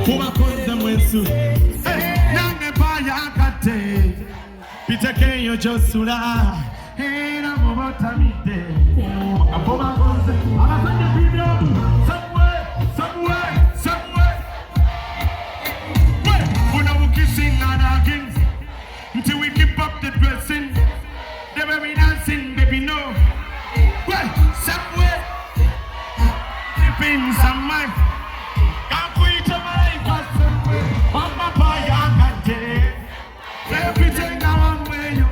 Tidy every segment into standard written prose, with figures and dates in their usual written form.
akuba konza mwensu nange bayakate pitekeyo josula era mubotamide akuba konza abasajja bibyo somewhere we kissing and hugging until we keep up the dressing the way we dancing baby no well somewhere deep in some mind can't quit my life somewhere on my payakate everything I want with you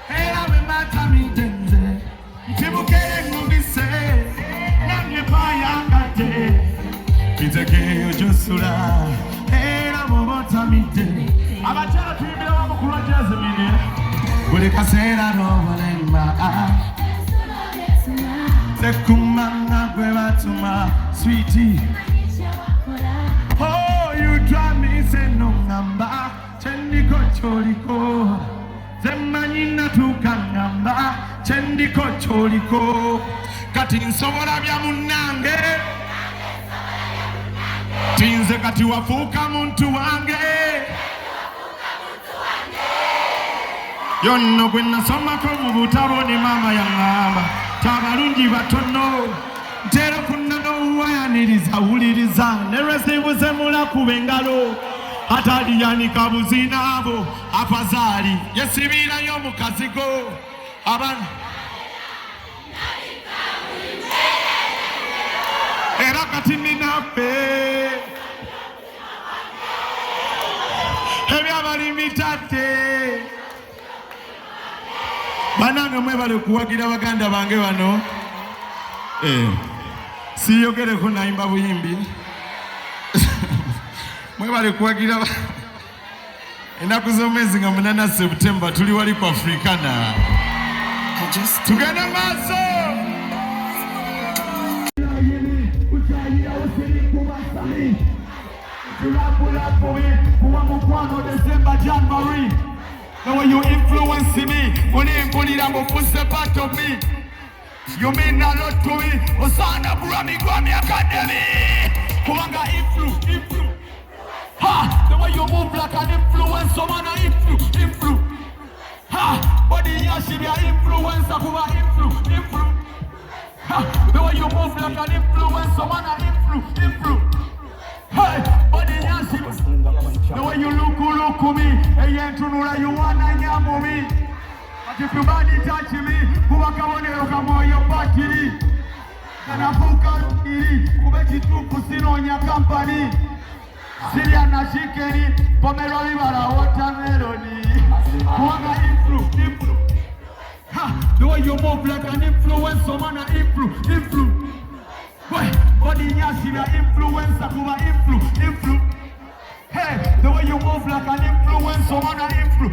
hey I'm my tummy denze tibukere ngubise nange payakate pitekeyo josula era mubotamide abachara tibira bamukuru jazmine buli kaseera n'obulemba sekumanga gwe batuma sweetie oh you drive me say no ngamba chendiko choliko zemanyi natuka ngamba chendiko choliko kati nsobola bya munange tinze kati wafuuka muntu wange yonno gwe nasomako mu butabo ne maama yaŋŋamba tabalungi batono ntera kunna n'owayaniriza wuliriza ne lwesibuze mulakuba engalo ataliyanika buzinaabo apazaali yesibiirayo mu kazigo abana era kati ninaffe ebyabalimi tate banange mwebale kuwagira baganda bange bano siyogereko nayimba buyimbi mwebale kuwagira ennaku z'omwezi nga 8 Septemba tuli wali ku Africana tugenda maaso omukwano December January the way you influence me onempulira mufuse part of me you mean a lot to me osana Grammy Academy kubanga influ ha the way you move like an influence someone influ ha body yashi be influencer kuba influ ha the way you move like an influence someone influ hey body yashi the way you look me eyentunula you wanna nyamu me but if your body touch me kubakabonero kamoyo batiri kanafuka iri kubekituku sinonya company Siria na shikeri pomero libara watermeloni kuanga influ ha the way you move like an influence someone influ boy body yashi be influencer kuba influ hey, the way you move like an influence, someone influ.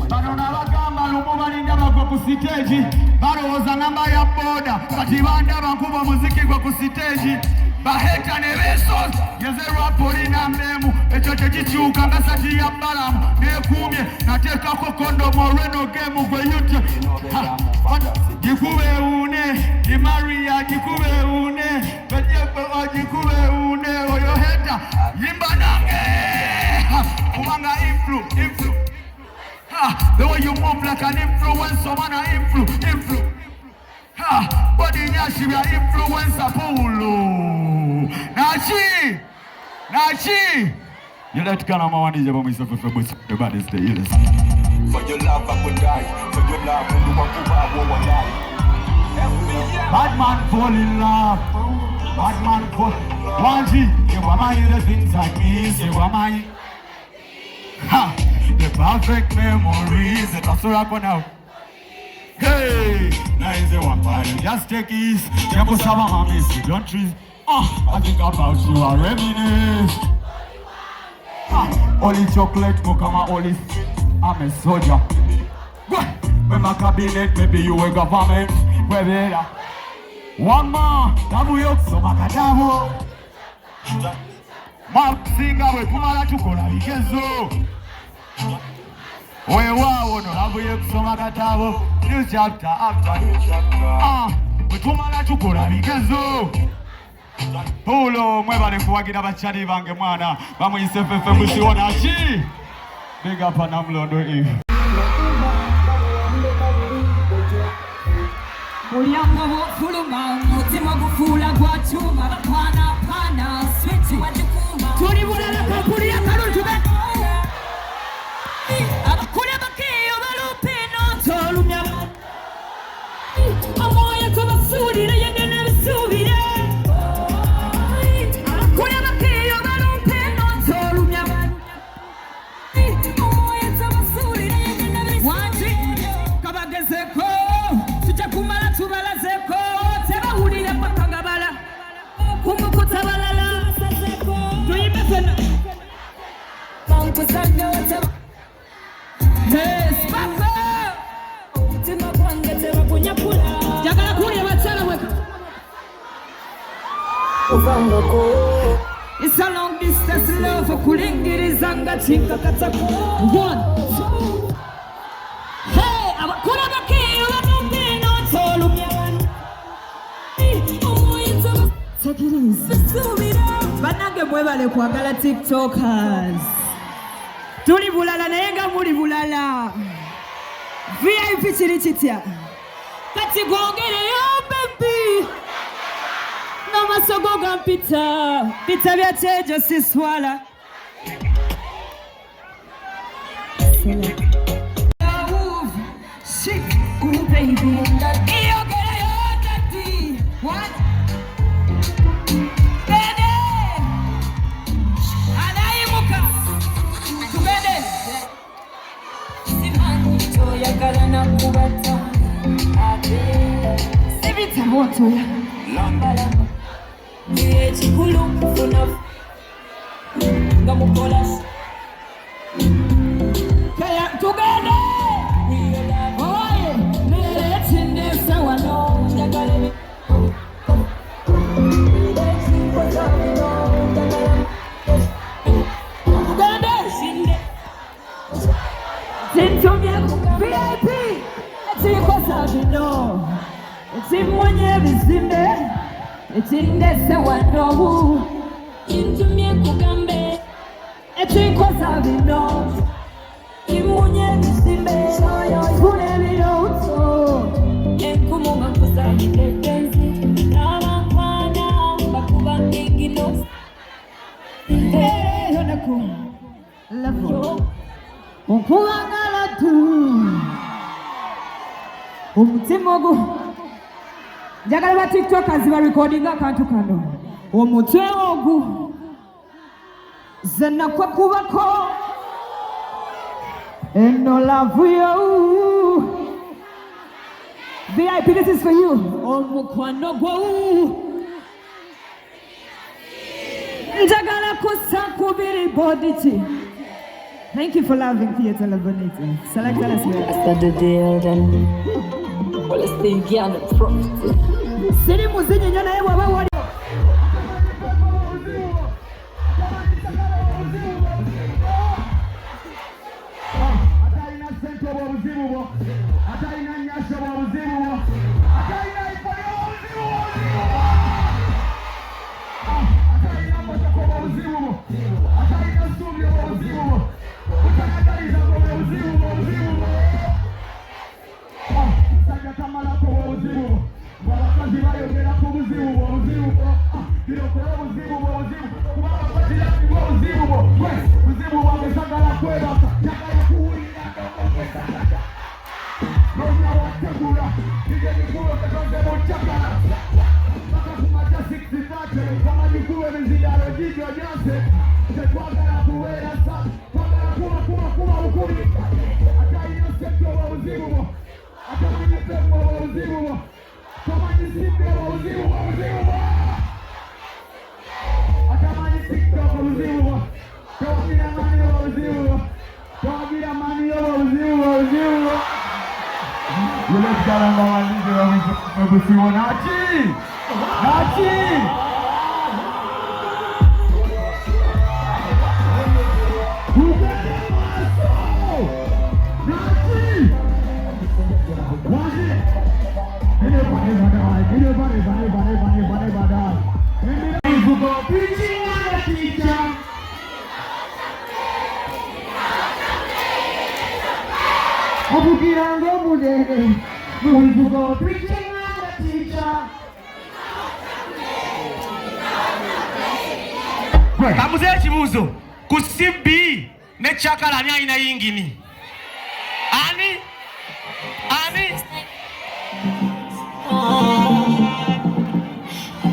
Bano nabagamba lumu balinda bagwa ku stage balowooza ngamba ya boda kati bandaba nkuba muziki gwa ku stage baheta ne besos gezerwa polina memu ekyo tekikyuka nga sati ya balamu nekumye nateekako kondomu olweno gemu gwe yutya gikube une ni Maria gikube une bejepo gikube une oyo heta yimba nange kubanga influ the way you move like an influence someone influ body nyashi be influencer polo nachi you let kana mawani jabo myself for the baddest day yes for your love I would die for your love I would die bad man fall in love bad man fall wanji you are my the things I miss you are my the perfect memories that are so happen now. Hey, now is the one part. Just take ease. Jambo sama mami, don't trees. I think about you, I reminisce. Only chocolate, mukama, only. I'm a soldier. When my cabinet, maybe you a government. Where they are. One more, dabu yok, so makadabu. Singa we kumala tukola kenzo. We wow no habu ye kusoma katabo new chapter after new chapter we kumala tukola kenzo Pulo mwebale kuwagira bachali bange mwana bamuyise fefe musiona chi big up na mlondo hivi Mulianga fuluma mutima gufula gwa chuma pana pana switch wajikuma Tuli bulala kapuli ya kalulu tube abakule bakiyo balupino tolumya amoya kubasulira yengene bisubire abakule bakiyo balupino tolumya amoya kubasulira yengene bisubire kabagezeko tujakumala tubalazeko tebawulira bakangabala kumukuta balala tuyimbe fena bankusanga wataba It's a long distance love for kulingirizanga chinka katako 1, 2 Hey, abakura bakiyo bamumbino tolumya Take it easy Banange mwebale kwagala tiktokers Tuli bulala nayenga muli bulala VIP chiri chitya Kati gwongere yo baby Namasogo gampita Pita vya tejo siswala Shik, ooh baby Iyo gera yo daddy What? Bede Anaimuka Tubede Yagalana kubata Sibita moto ya Lambala Niye chikulu kufuna Ngamukola Kaya tugende Oye Nere tinde sawa no Yagalemi Tugende Sinde Tintumye VIP Etikosa bino Etimwenye bizimbe Etindese wanohu Tintumye kugambe Etikosa bino Etimwenye bizimbe Kune bino uto Enkumunga kusa Ekenzi Nama kwana Bakuba ngingino Hey, honaku Lafo Okuwangala tu Umutima ogu Njagala ba tiktokers ba recordinga akantu kano Omutwe ogu Zena kwa kubako Eno love you VIP, this is for you Omukwano gwo Njagala kusakubiri boditi Thank you for loving Theatre Labonite. Select us here. After the deal, then well, let's stay again. City Muzinho, you're not able to. Bye. for preaching and a teacher. Kamuze ekibuuzo ku CB ne Chakalani alina yingini. Ani?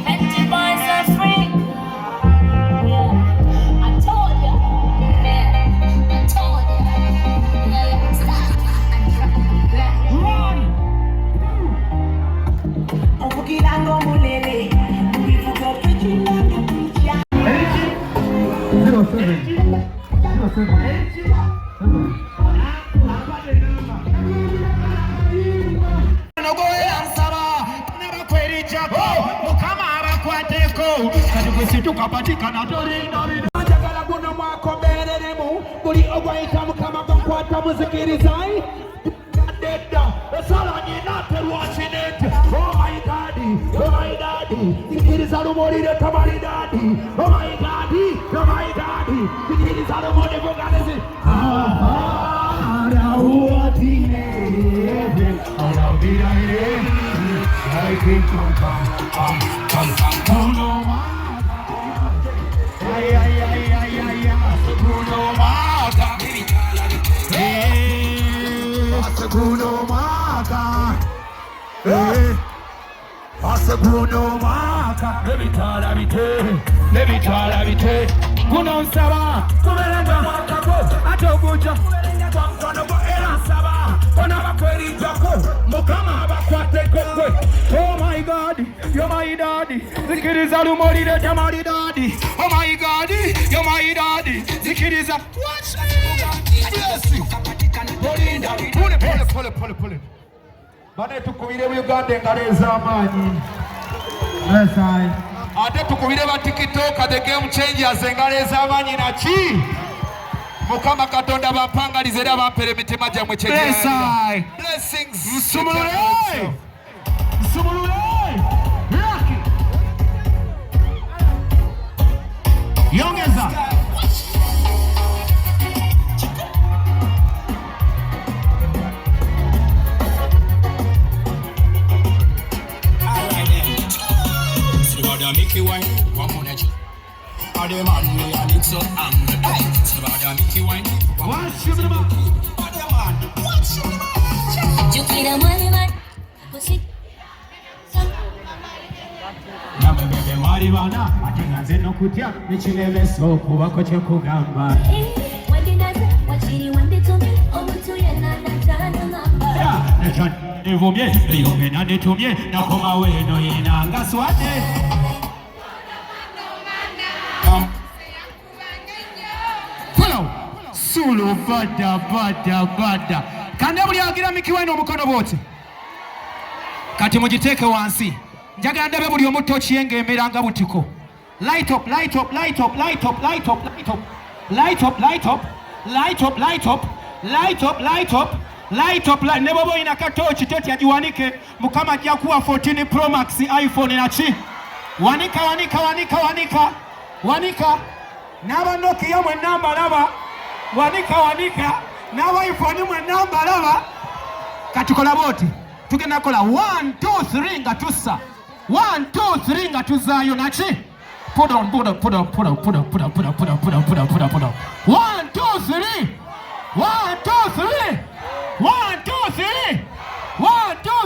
Empty boys are free. I told ya. I told ya. Run! Omukilango mulele. We for preaching and a teacher. 'Oh my God, you're my daddy. The kid is a rumori de tamari daddy. Oh my God, you're my daddy. The kid is a watch me. Bless you. Pull it. Bane tukubire mu Uganda engaleza amanyi. Yes I. Ate tukubire ba TikTok the game changers engaleza amanyi na chi. Mukama Katonda bapangalize era bampere mitima gyamwe kye. Yes I. Blessings. Msumulule. Rocky. Yongeza. Mickey wine, one more night. Are the man me and it's so angry. Hey, Mickey wine, What's your name? what's your name? You get a money man. Pussy. Name bebe marijuana, atinga zeno kutia, nichileve so kuba koche kugamba. When does it? What she want it to me? Oh, to you na number. Ya, nechan, evomie, liome na netumie, na koma weno inanga swate. Sulu bada. Kandi buli agira mikiweno omukono bwoti. Kati mugiteeke wansi. Njagala ndabe buli omuto kiyenge emeranga butiko. Light up. Ne baba oyina katochi toti agiwanike. Mukama ajja kuwa 14 Pro Max iPhone na chi. Wanika. Naba Nokia mwe namba laba. Wanika. Naba iPhone mwe namba laba. Katukola boti. Tugenda kola 1 2 3 nga tussa. 1 2 3 nga tuzaayo na chi. Put on. 1 2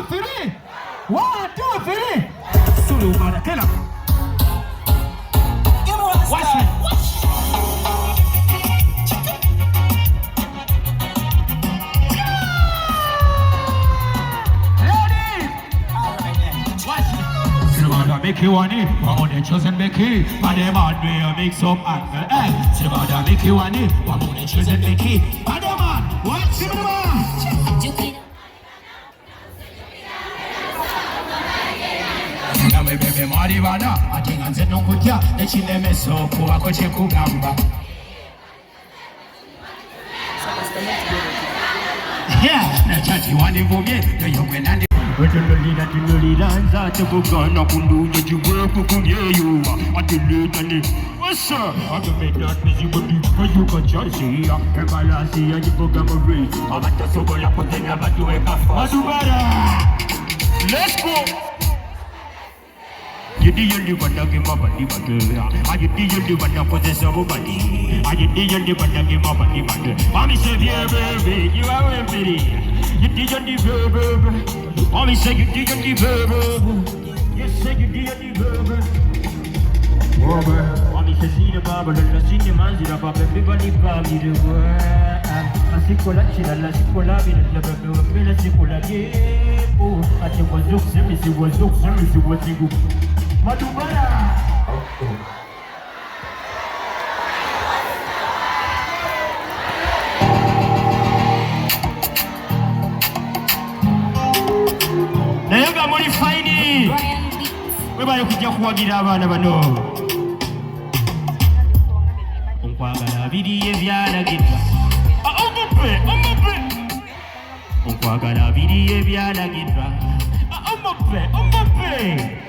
3. 1 2 3. Sulu bada kela. Watch me. Make you one it, one more chosen make it, but the man will make some anger. Eh, Sibada make you one it, one more chosen make it, but the man, what's the man? Na bebe marijuana, atinga zeno kutia, nechileme so kuba koche kugamba. Yeah, na chati wani vumye, no yongwe nani. Wetelolila nza tekugana kundunya jibweku kumyeyuwa ateletani wasa agameda nizibodi kayuka chasiya ebalasi yajiboga mori abatasobola kutenya batuweka madubara Let's go. You the only one that give my body back. Are you the only one that possess your body? Are you the only one that give my body back? Mommy said, yeah, baby, you are a pity. You the only baby. Mommy said, you the only baby. Yes, say you the only baby. Mommy said, see the Bible and the senior man's in a pop. Everybody probably the word. I see cola, chilla, see cola, be the baby, see cola, yeah. Oh, I think was look, see me, see was look, see me, see what you go. Madubara. Nayoga muri fine. Webaye kujja kuwagira abaana bano. Onkwagala biriye byalagirwa. Omupe. Onkwagala biriye byalagirwa. Omupe.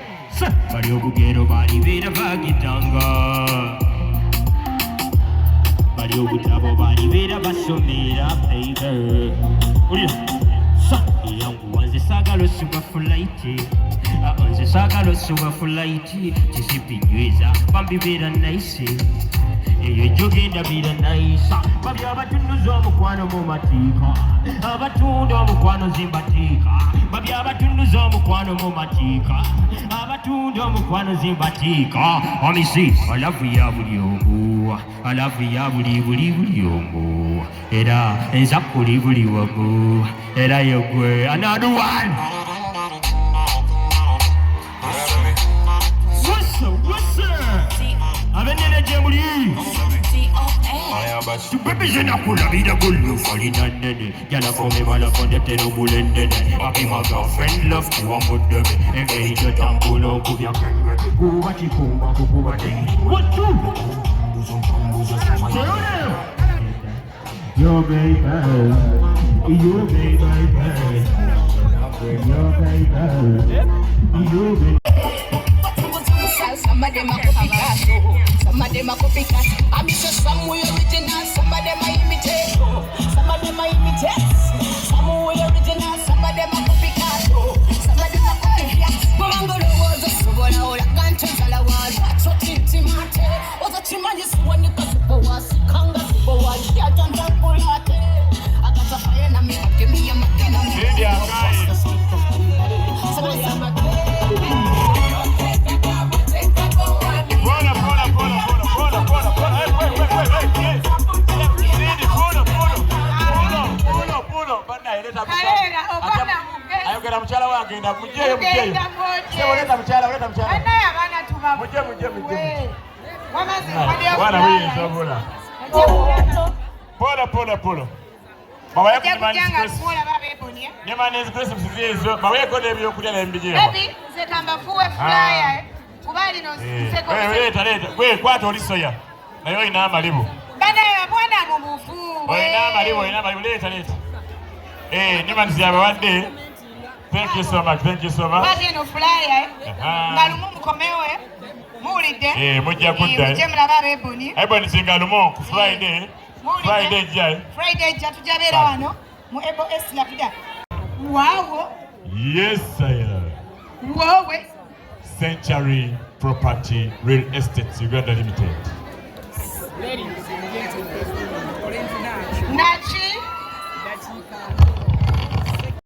Bali obugero bali beera bagitanga. Bali obutabo bali beera basomera baby. Yangu wanze sagalo suba fulaiti. Wanze sagalo suba fulaiti. Tisipinyweza bambi beera nice. Eyo jogenda beera nice. Babi abatunduza omukwano mu matika. Abatunda omukwano zimbatika. Babi abatunduza omukwano mu matika. Abatunda omukwano zimbatika. Omisi alavu ya buli omu. Alavu ya buli omu. Era enza kuli buli wamu. Era yogwe another one. What's up? Abenene jemuli. Tu baby je nakula vida gulu falina nene. Yala kome bala konde tero bulendene. Papi my girlfriend love to amode me. Engeri jo tambulo kubya kenge. Kuba chikumba kuba tengi. What you? Yo baby, yo baby, yo baby. Some of them are copycat, some of them are copycat. I'm just some way original, some of them are imitate. Some of them are imitate, some way original, some of them are copycat. Some of them are copycat. Mangolo was a sobola or a country salawal. What's what it mate? What's a chimanis when you got the was kanga for one. Yeah, don't pull out. I got a fire and me give me a makin. Ayogera mchala wange nda mujeyo. Sebo leta mchala. Anaye abana tuba. Muje. Wamazi kwadi Bwana wewe nzobula. Polo. Baba yako ni manezi Christmas zizo. Baba yako nebyo kulya na mbije. Baby, zetamba fuwe flyer. Kubali no seko. Leta. Wewe kwato olisoya. Na yo ina amalibu. Bana ya bwana mumufu. Wewe ina amalibu leta. Ni manezi ya bawande. Thank you so much. Basi no flyer. Ngalumu mukomewe. Mulide. Mujja kudda. Mujemla babe boni. Eboni singalumu ku Friday. Friday jatujabera wano mu Ebo S lapida. Wow. Yes, sir. Wow. Century Property Real Estate Uganda Limited. Ladies and gentlemen.